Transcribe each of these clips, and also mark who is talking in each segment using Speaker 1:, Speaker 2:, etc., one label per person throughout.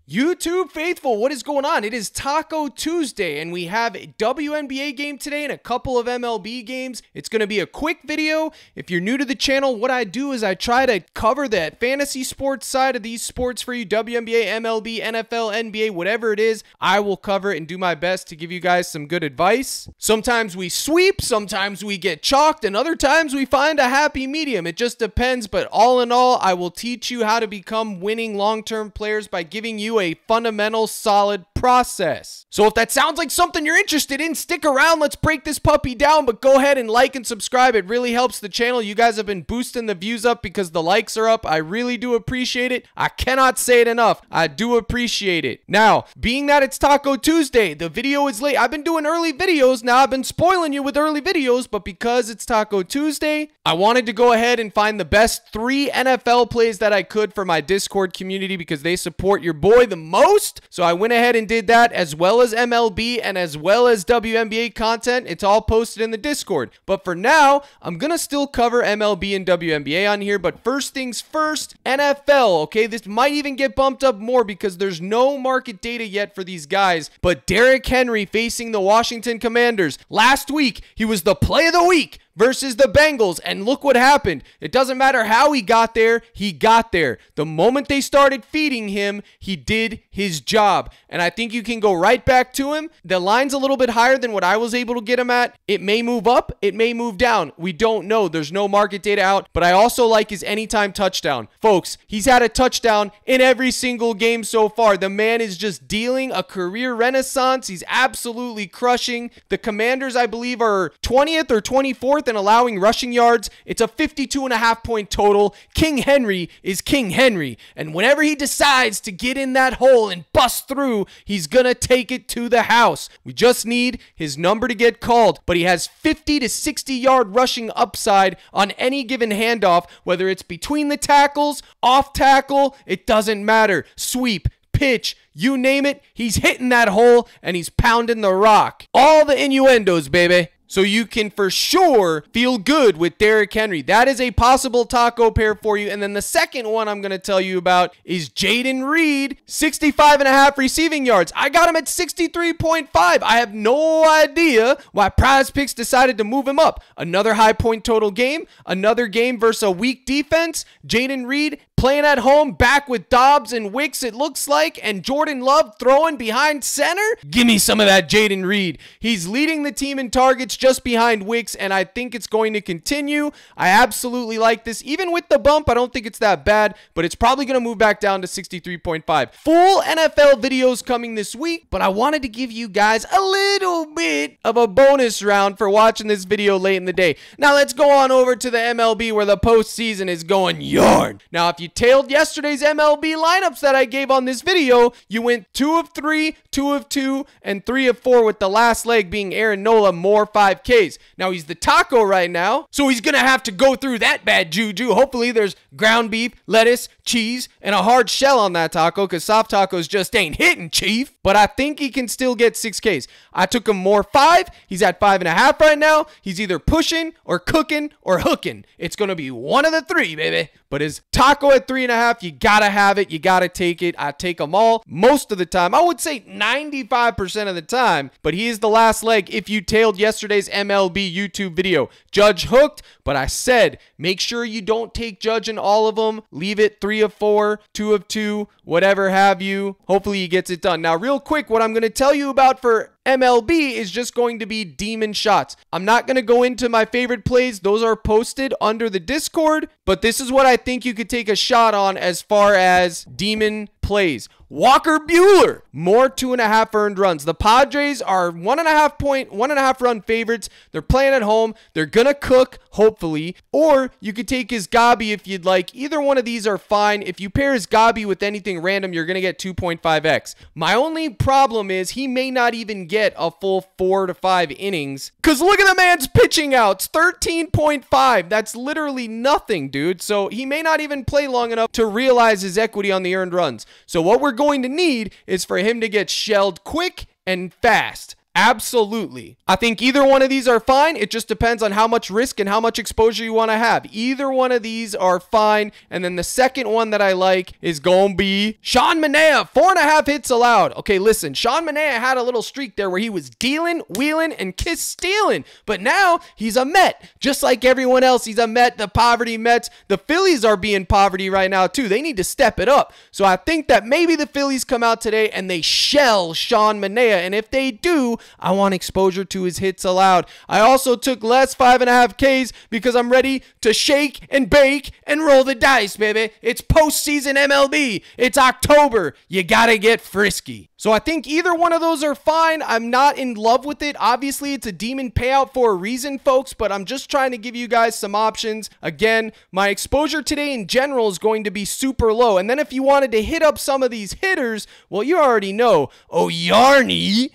Speaker 1: YouTube faithful, what is going on? It is Taco Tuesday, and we have a WNBA game today and a couple of MLB games. It's going to be a quick video. If you're new to the channel, what I do is I try to cover the fantasy sports side of these sports for you. WNBA, MLB, NFL, NBA, whatever it is, I will cover it and do my best to give you guys some good advice. Sometimes we sweep, sometimes we get chalked, and other times we find a happy medium. It just depends, but all in all, I will teach you how to become winning long-term players by giving you a fundamental, solid process. So if that sounds like something you're interested in, stick around. Let's break this puppy down, but go ahead and like and subscribe. It really helps the channel. You guys have been boosting the views up because the likes are up. I really do appreciate it. I cannot say it enough. I do appreciate it. Now, being that it's Taco Tuesday, the video is late. I've been doing early videos. Now I've been spoiling you with early videos, but because it's Taco Tuesday, I wanted to go ahead and find the best 3 NFL plays that I could for my Discord community because they support your boy the most. So I went ahead and did that, as well as MLB and as well as WNBA content. It's all posted in the Discord. But for now, I'm going to still cover MLB and WNBA on here. But first things first, NFL, okay? This might even get bumped up more because there's no market data yet for these guys. But Derrick Henry facing the Washington Commanders. Last week, he was the play of the week versus the Bengals, and look what happened. It doesn't matter how he got there, he got there. The moment they started feeding him, he did his job, and I think you can go right back to him. The line's a little bit higher than what I was able to get him at. It may move up, it may move down. We don't know. There's no market data out, but I also like his anytime touchdown. Folks, he's had a touchdown in every single game so far. The man is just dealing a career renaissance. He's absolutely crushing. The Commanders, I believe, are 20th or 24th and allowing rushing yards. It's a 52.5 point total. King Henry is King Henry, and whenever he decides to get in that hole and bust through, he's gonna take it to the house. We just need his number to get called, but he has 50 to 60 yard rushing upside on any given handoff, whether it's between the tackles, off tackle, it doesn't matter. Sweep, pitch, you name it, he's hitting that hole and he's pounding the rock. All the innuendos, baby. So you can for sure feel good with Derrick Henry. That is a possible taco pair for you. And then the second one I'm going to tell you about is Jayden Reed, 65.5 receiving yards. I got him at 63.5. I have no idea why PrizePicks decided to move him up. Another high point total game, another game versus a weak defense. Jayden Reed playing at home, back with Dobbs and Wicks, it looks like, and Jordan Love throwing behind center. Give me some of that Jayden Reed. He's leading the team in targets just behind Wicks, and I think it's going to continue. I absolutely like this. Even with the bump, I don't think it's that bad, but it's probably going to move back down to 63.5. Full NFL videos coming this week, but I wanted to give you guys a little bit of a bonus round for watching this video late in the day. Now let's go on over to the MLB where the postseason is going yard. Now if you tailed yesterday's MLB lineups that I gave on this video, you went 2 of 3, 2 of 2, and 3 of 4 with the last leg being Aaron Nola, more 5Ks. Now he's the taco right now, so he's gonna have to go through that bad juju. Hopefully there's ground beef, lettuce, cheese, and a hard shell on that taco because soft tacos just ain't hitting, chief. But I think he can still get 6Ks. I took him more 5. He's at 5.5 right now. He's either pushing or cooking or hooking. It's gonna be one of the 3, baby. But his taco at 3.5, you gotta have it. You gotta take it. I take them all most of the time. I would say 95% of the time. But he is the last leg if you tailed yesterday's MLB YouTube video. Judge hooked, but I said make sure you don't take Judge in all of them. Leave it 3 of 4, 2 of 2, whatever have you. Hopefully he gets it done. Now real quick, what I'm going to tell you about for MLB is just going to be demon shots. I'm not going to go into my favorite plays. Those are posted under the Discord, but this is what I think you could take a shot on as far as demon plays. Walker Buehler, more 2.5 earned runs. The Padres are 1.5 run favorites. They're playing at home. They're gonna cook, hopefully. Or you could take his Gabi if you'd like. Either one of these are fine. If you pair his Gabi with anything random, you're gonna get 2.5x. My only problem is he may not even get a full 4 to 5 innings. Cause look at the man's pitching outs, 13.5. That's literally nothing, dude. So he may not even play long enough to realize his equity on the earned runs. So what we're going to need is for him to get shelled quick and fast. Absolutely. I think either one of these are fine. It just depends on how much risk and how much exposure you want to have. Either one of these are fine. And then the second one that I like is going to be Sean Manaea, 4.5 hits allowed. Okay, listen, Sean Manaea had a little streak there where he was dealing, wheeling, and kiss stealing. But now he's a Met. Just like everyone else, he's a Met, the poverty Mets. The Phillies are being poverty right now too. They need to step it up. So I think that maybe the Phillies come out today and they shell Sean Manaea. And if they do, I want exposure to his hits allowed. I also took less 5.5 Ks because I'm ready to shake and bake and roll the dice, baby. It's postseason MLB. It's October. You gotta get frisky. So I think either one of those are fine. I'm not in love with it. Obviously, it's a demon payout for a reason, folks, but I'm just trying to give you guys some options. Again, my exposure today in general is going to be super low. And then if you wanted to hit up some of these hitters, well, you already know Ohtani,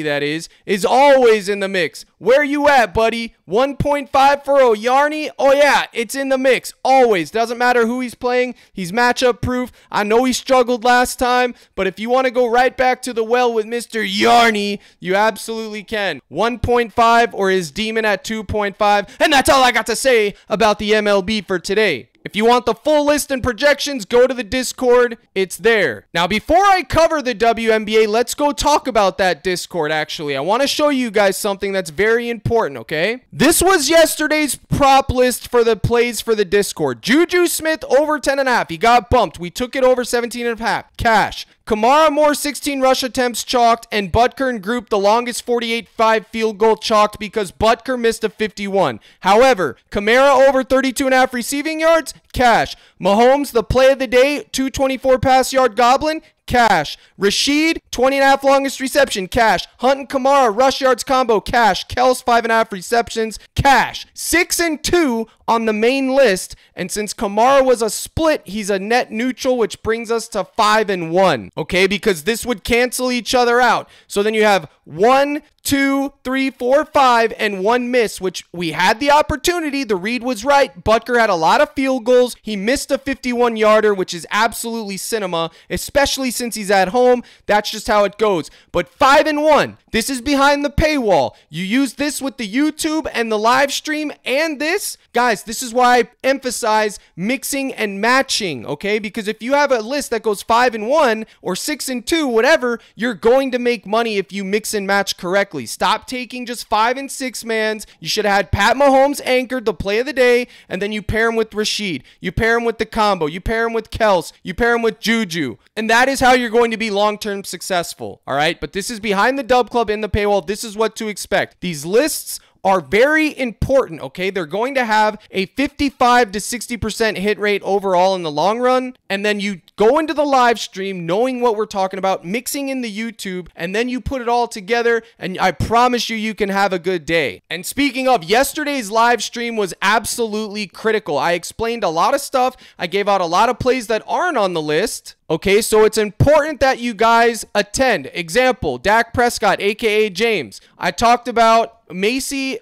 Speaker 1: that is always in the mix. Where you at, buddy? 1.5 for Ohtani? Oh, yeah, it's in the mix. Always. Doesn't matter who he's playing. He's matchup proof. I know he struggled last time, but if you want to go right back to the well with Mr. Yarny, you absolutely can. 1.5 or his demon at 2.5. And that's all I got to say about the MLB for today. If you want the full list and projections, go to the Discord. It's there. Now, before I cover the WNBA, let's go talk about that Discord, actually. I want to show you guys something that's very important, okay? This was yesterday's prop list for the plays for the Discord. Juju Smith over 10.5. He got bumped. We took it over 17.5. Cash. Kamara Moore 16 rush attempts chalked, and Butker and Group the longest 48-5 field goal chalked because Butker missed a 51. However, Kamara over 32.5 receiving yards, cash. Mahomes the play of the day, 224 pass yard goblin, cash. Rashid, 20.5 longest reception, cash. Hunt and Kamara, rush yards combo, cash. Kels, 5.5 receptions, cash. 6 and 2 on the main list, and since Kamara was a split, he's a net neutral, which brings us to 5 and 1, okay? Because this would cancel each other out. So then you have 1, 2, 3, 4, 5, and 1 miss, which we had the opportunity. The read was right. Butker had a lot of field goals. He missed a 51-yarder, which is absolutely cinema, especially since he's at home. That's just how it goes. But 5 and 1. This is behind the paywall. You use this with the YouTube and the live stream and this. Guys, this is why I emphasize mixing and matching, okay? Because if you have a list that goes 5 and 1 or 6 and 2, whatever, you're going to make money if you mix and match correctly. Stop taking just 5 and 6 mans. You should have had Pat Mahomes anchored, the play of the day, and then you pair him with Rashid. You pair him with the combo. You pair him with Kels. You pair him with Juju. And that is how you're going to be long-term successful, all right? But this is behind the Dub Club in the paywall. This is what to expect. These lists are very important, okay? They're going to have a 55 to 60% hit rate overall in the long run, and then you go into the live stream knowing what we're talking about, mixing in the YouTube, and then you put it all together, and I promise you, you can have a good day. And speaking of, yesterday's live stream was absolutely critical. I explained a lot of stuff. I gave out a lot of plays that aren't on the list. Okay, so it's important that you guys attend. Example, Dak Prescott, aka James. I talked about Sweeney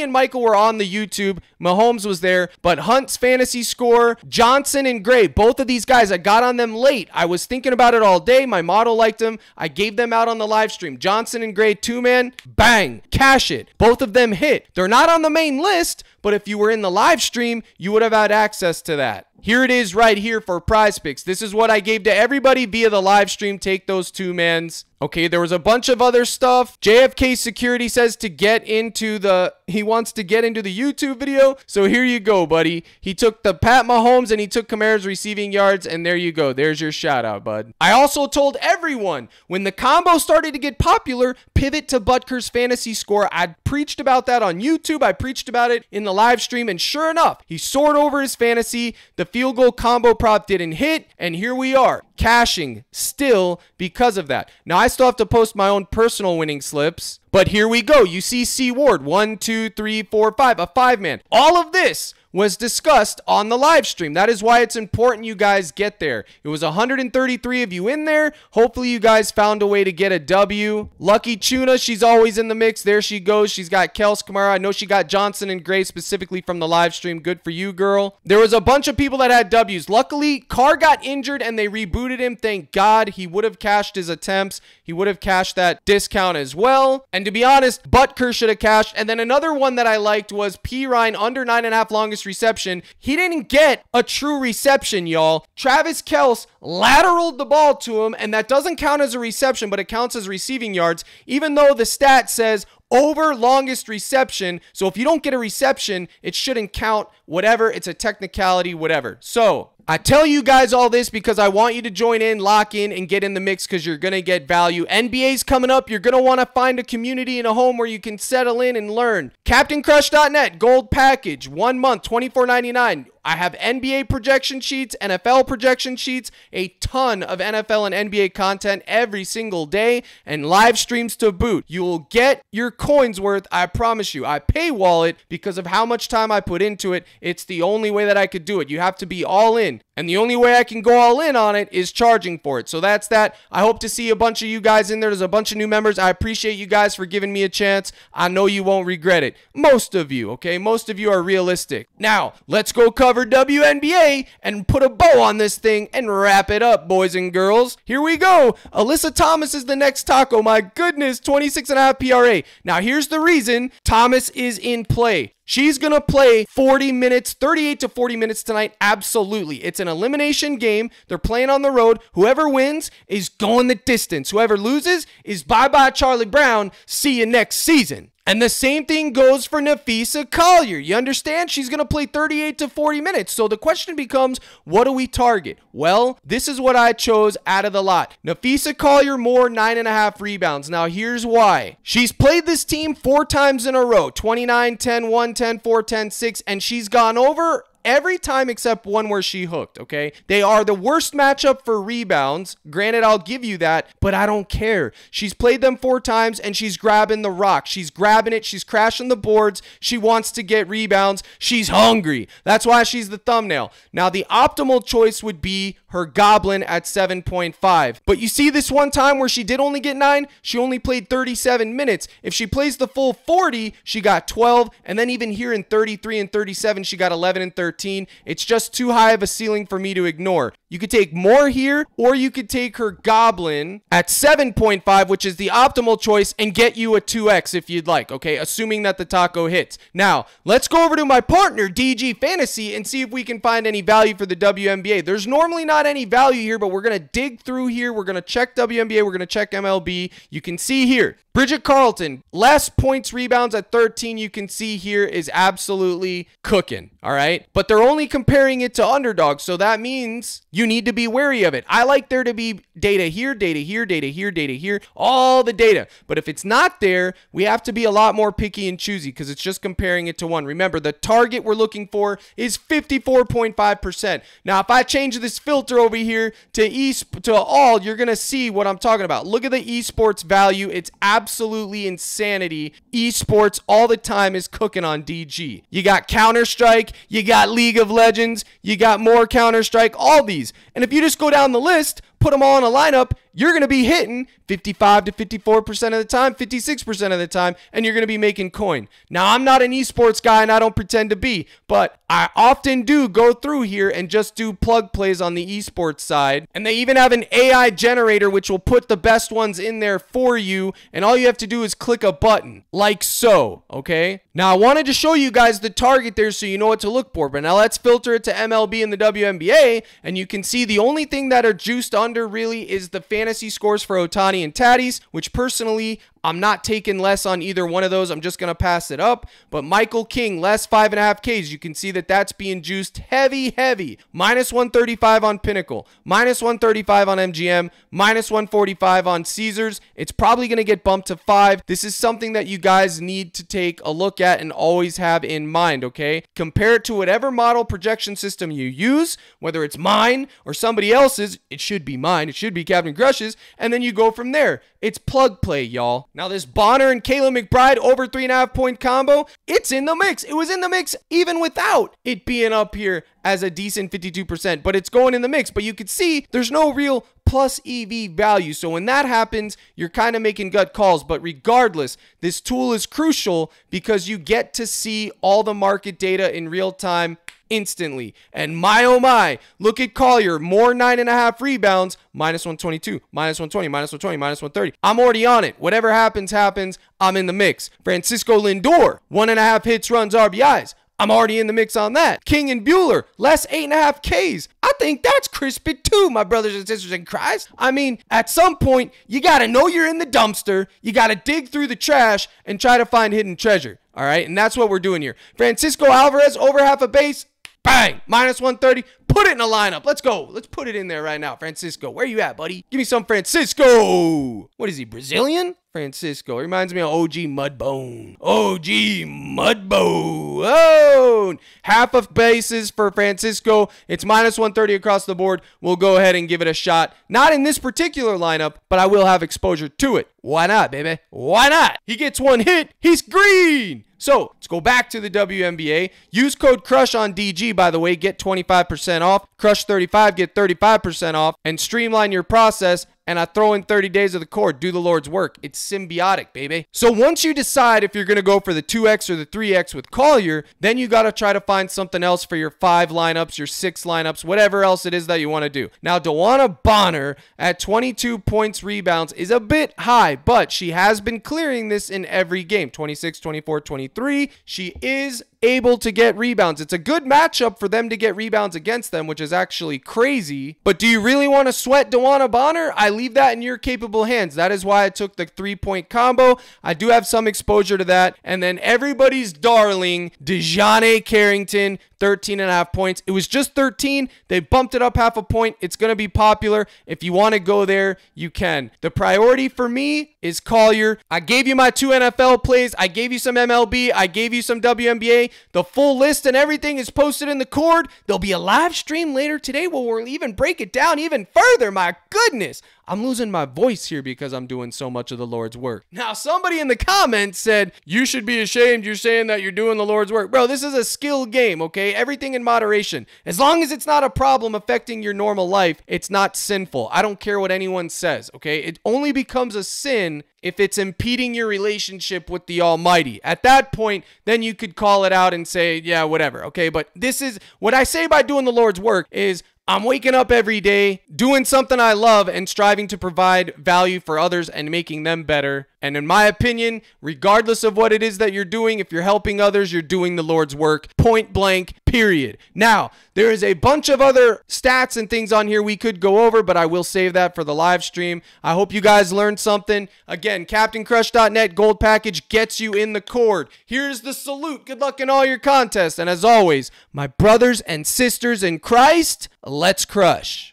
Speaker 1: and Michael were on the YouTube. Mahomes was there, but Hunt's fantasy score, Johnson and Gray, both of these guys, I got on them late. I was thinking about it all day. My model liked them. I gave them out on the live stream. Johnson and Gray, 2-man, bang, cash it. Both of them hit. They're not on the main list, but if you were in the live stream, you would have had access to that. Here it is right here for PrizePicks. This is what I gave to everybody via the live stream. Take those 2-mans. Okay, there was a bunch of other stuff. JFK Security says he wants to get into the YouTube video. So here you go, buddy. He took the Pat Mahomes and he took Kamara's receiving yards, and there you go. There's your shout out, bud. I also told everyone when the combo started to get popular, pivot to Butker's fantasy score. I preached about that on YouTube. I preached about it in the live stream, and sure enough, he soared over his fantasy. The field goal combo prop didn't hit, and here we are, cashing still because of that. Now, I still have to post my own personal winning slips, but here we go. You see C. Ward, 1, 2, 3, 4, 5, a 5-man. All of this was discussed on the live stream. That is why it's important you guys get there. It was 133 of you in there. Hopefully you guys found a way to get a W. Lucky Tuna, she's always in the mix. There she goes. She's got Kels Kamara. I know she got Johnson and Gray specifically from the live stream. Good for you, girl. There was a bunch of people that had W's. Luckily, Carr got injured and they rebooted him. Thank God. He would have cashed his attempts. He would have cashed that discount as well. And to be honest, Butker should have cashed. And then another one that I liked was P. Ryan under 9.5 longest reception. He didn't get a true reception, y'all. Travis Kelce lateraled the ball to him, and that doesn't count as a reception, but it counts as receiving yards, even though the stat says over longest reception. So if you don't get a reception, it shouldn't count. Whatever, it's a technicality, whatever. So I tell you guys all this because I want you to join in, lock in, and get in the mix because you're going to get value. NBA's coming up. You're going to want to find a community and a home where you can settle in and learn. CaptainCrush.net, gold package, 1 month, $24.99. I have NBA projection sheets, NFL projection sheets, a ton of NFL and NBA content every single day, and live streams to boot. You will get your coins worth, I promise you. I paywall it because of how much time I put into it. It's the only way that I could do it. You have to be all in. And the only way I can go all in on it is charging for it. So that's that. I hope to see a bunch of you guys in there. There's a bunch of new members. I appreciate you guys for giving me a chance. I know you won't regret it. Most of you, okay? Most of you are realistic. Now, let's go cover WNBA and put a bow on this thing and wrap it up, boys and girls. Here we go. Alyssa Thomas is the next taco. My goodness, 26.5 PRA. Now, here's the reason Thomas is in play. She's going to play 40 minutes, 38 to 40 minutes tonight. Absolutely. It's an elimination game. They're playing on the road. Whoever wins is going the distance. Whoever loses is bye-bye Charlie Brown. See you next season. And the same thing goes for Napheesa Collier. You understand? She's going to play 38 to 40 minutes. So the question becomes, what do we target? Well, this is what I chose out of the lot. Napheesa Collier, more 9.5 rebounds. Now, here's why. She's played this team 4 times in a row. 29, 10, 1, 10, 4, 10, 6. And she's gone over every time except one where she hooked, okay? They are the worst matchup for rebounds. Granted, I'll give you that, but I don't care. She's played them 4 times, and she's grabbing the rock. She's grabbing it. She's crashing the boards. She wants to get rebounds. She's hungry. That's why she's the thumbnail. Now, the optimal choice would be her Goblin at 7.5. But you see this one time where she did only get 9? She only played 37 minutes. If she plays the full 40, she got 12, and then even here in 33 and 37, she got 11 and 13. It's just too high of a ceiling for me to ignore. You could take more here, or you could take her Goblin at 7.5, which is the optimal choice, and get you a 2x if you'd like, okay? Assuming that the taco hits. Now, let's go over to my partner, DG Fantasy, and see if we can find any value for the WNBA. There's normally not any value here, but we're going to dig through here. We're going to check WNBA. We're going to check MLB. You can see here, Bridget Carlton, less points, rebounds at 13, you can see here is absolutely cooking, all right? But they're only comparing it to underdogs, so that means you need to be wary of it. I like there to be data here, data here, data here, data here, all the data. But if it's not there, we have to be a lot more picky and choosy because it's just comparing it to one. Remember, the target we're looking for is 54.5%. Now, if I change this filter over here to all, you're going to see what I'm talking about. Look at the esports value. It's absolutely insanity. Esports all the time is cooking on DG. You got Counter-Strike, you got League of Legends, you got more Counter-Strike, all these. And if you just go down the list, put them all in a lineup, you're going to be hitting 55 to 54% of the time, 56% of the time, and you're going to be making coin. Now, I'm not an esports guy, and I don't pretend to be, but I often do go through here and just do plug plays on the esports side. And they even have an AI generator, which will put the best ones in there for you, and all you have to do is click a button, like so, okay? Now, I wanted to show you guys the target there so you know what to look for, but now let's filter it to MLB and the WNBA, and you can see the only thing that are juiced under really is the fantasy scores for Ohtani and Tatis, which personally, I'm not taking less on either one of those. I'm just going to pass it up. But Michael King, less 5.5 Ks. You can see that that's being juiced heavy, heavy. Minus 135 on Pinnacle. Minus 135 on MGM. Minus 145 on Caesars. It's probably going to get bumped to 5. This is something that you guys need to take a look at and always have in mind, okay? Compare it to whatever model projection system you use, whether it's mine or somebody else's. It should be mine. It should be Captain Crush's. And then you go from there. It's plug play, y'all. Now this Bonner and Kayla McBride over 3.5 point combo, it's in the mix. It was in the mix even without it being up here as a decent 52%, but it's going in the mix. But you can see there's no real plus EV value. So when that happens, you're kind of making gut calls. But regardless, this tool is crucial because you get to see all the market data in real time instantly. And my oh my, look at Collier, more 9.5 rebounds, minus 122, minus 120, minus 120, minus 130. I'm already on it. Whatever happens, happens. I'm in the mix. Francisco Lindor, 1.5 hits, runs, RBIs. I'm already in the mix on that. King and Bueller, less 8.5 Ks. I think that's crispy too, my brothers and sisters in Christ. I mean, at some point, you got to know you're in the dumpster. You got to dig through the trash and try to find hidden treasure. All right, and that's what we're doing here. Francisco Alvarez, over half a base. Bang, minus 130. Put it in a lineup. Let's go. Let's put it in there right now. Francisco, where you at, buddy? Give me some Francisco. What is he, Brazilian? Francisco. He reminds me of OG Mudbone. OG Mudbone. Oh, half of bases for Francisco. It's minus 130 across the board. We'll go ahead and give it a shot. Not in this particular lineup, but I will have exposure to it. Why not, baby? Why not? He gets one hit. He's green. So let's go back to the WNBA. Use code CRUSH on DG, by the way. Get 25% off. CRUSH35, get 35% off. And streamline your process. And I throw in 30 days of the cord. Do the Lord's work. It's symbiotic, baby. So once you decide if you're going to go for the 2X or the 3X with Collier, then you got to try to find something else for your 5 lineups, your 6 lineups, whatever else it is that you want to do. Now, Dewana Bonner at 22 points, rebounds is a bit high, but she has been clearing this in every game. 26, 24, 23. She is able to get rebounds. It's a good matchup for them to get rebounds against them, which is actually crazy. But do you really want to sweat Dewana Bonner? I leave that in your capable hands. That is why I took the 3-point combo. I do have some exposure to that. And then everybody's darling, DeJounte Carrington, 13.5 points. It was just 13. They bumped it up half a point. It's going to be popular. If you want to go there, you can. The priority for me is Collier. I gave you my 2 NFL plays. I gave you some MLB. I gave you some WNBA. The full list and everything is posted in the cord. There'll be a live stream later today where we'll even break it down even further. My goodness. I'm losing my voice here because I'm doing so much of the Lord's work. Now, somebody in the comments said, you should be ashamed. You're saying that you're doing the Lord's work. Bro, this is a skill game, okay? Everything in moderation. As long as it's not a problem affecting your normal life, it's not sinful. I don't care what anyone says, okay? It only becomes a sin if it's impeding your relationship with the Almighty. At that point, then you could call it out and say, yeah, whatever, okay? But this is, what I say by doing the Lord's work is, I'm waking up every day, doing something I love, and striving to provide value for others and making them better. And in my opinion, regardless of what it is that you're doing, if you're helping others, you're doing the Lord's work. Point blank, period. Now, there is a bunch of other stats and things on here we could go over, but I will save that for the live stream. I hope you guys learned something. Again, CaptainCrush.net Gold Package gets you in the cord. Here's the salute. Good luck in all your contests. And as always, my brothers and sisters in Christ, let's crush.